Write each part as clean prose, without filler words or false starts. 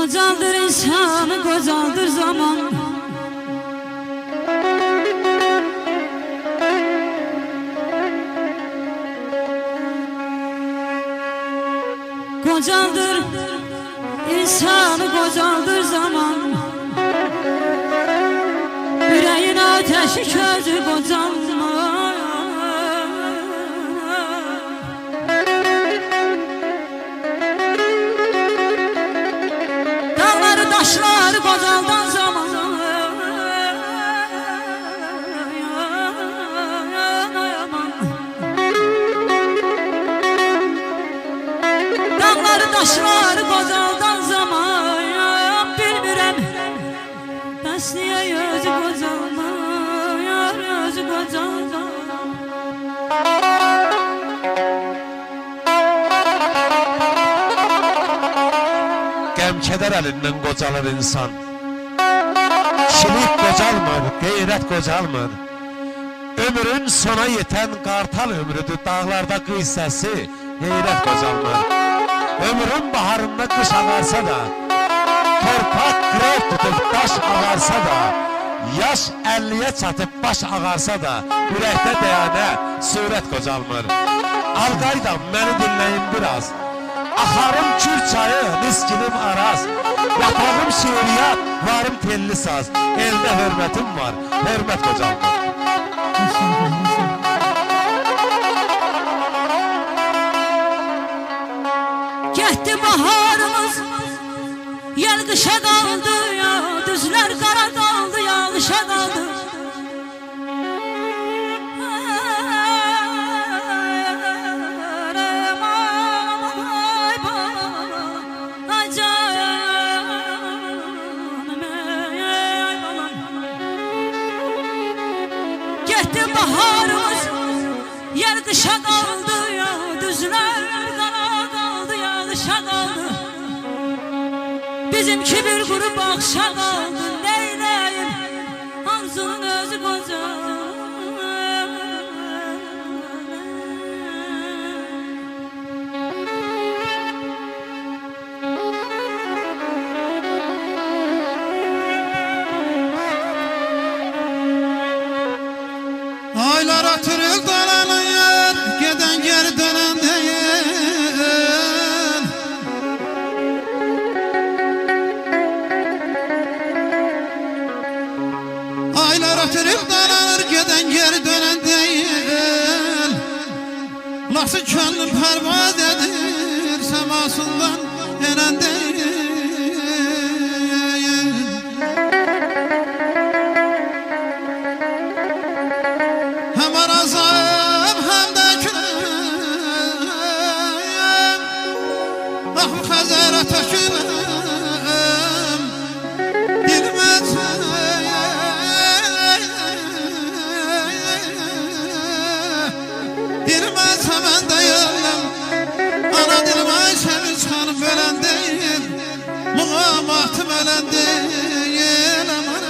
Kocaldır insanı, kocaldır zaman. Kocaldır insanı, kocaldır zaman. Yüreğin ateşi közü kocalma. Dağları taşları kocaldan zaman. Dağları taşları kocaldan zaman. Bilmirəm bəs niyə özü kocalmır, özü kocalmır. Keder elinden kocalır insan. Kişilik kocalmır, gayret kocalmır. Ömrün sona yeten kartal ömrüdür. Dağlarda kız sesi, heyret kocalmır. Ömrün baharında kış ağarsa da, torpak grev tutup baş ağarsa da, yaş 50'ye çatıp baş ağarsa da, yürekte deyane suret kocalmır. Alqaydam, beni dinleyin biraz. Axarım kür çayı, miskinim araz. Yaprağım şeiriyat, varım telli saz. Elde hürmetim var, hürmet kocalmır. Getdi baharımız, yel qışa qaldı ya. Düzlər qara qaldı, yağışa qaldı. Getdi baharımız, yer qışa qaldı ya. Düzlər qara qaldı, yağışa qaldı. Bizimki bir qrup ağışa qaldı. Neyləyim, arzunun özü qoca. Aylar atırır dolanır, geden geri dönen değil. Aylar atırır dolanır, geden geri dönen değil. Nasıl könlüm pervaz edir, semasından enen değil. Hem arazam hem de külüm, ah bu xəzərə tökülüm. Dilməz hemen deyiləm. Ana dilim ay seni çıxanıb ölən deyil. Muğamatım ölən deyil. Aman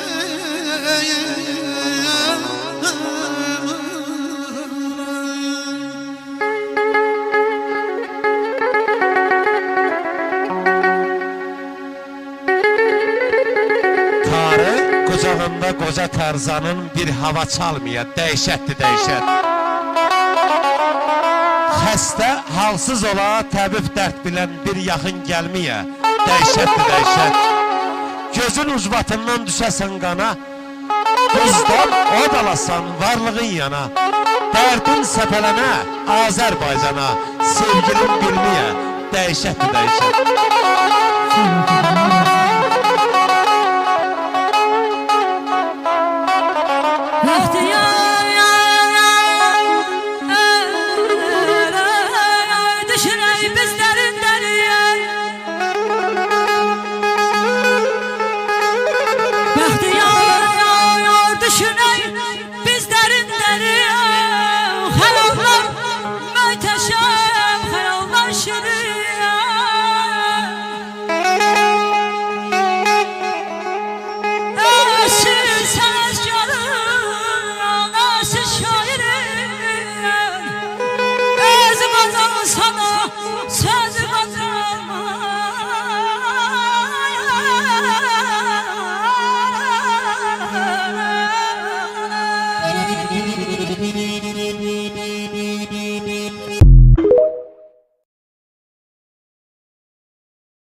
Kucağında koca Tarzanın bir hava çalmaya dəhşətli dəhşət. Xəstə, halsız ola, təbib dərd bilən bir yaxın gəlməyə dəhşətli dəhşət. Gözün ucbatından düşəsən qana, buzdan od alasan varlığın yana. Dərdin səpələnə Azərbaycana, sevgilim bilməyə dəhşətli dəhşət.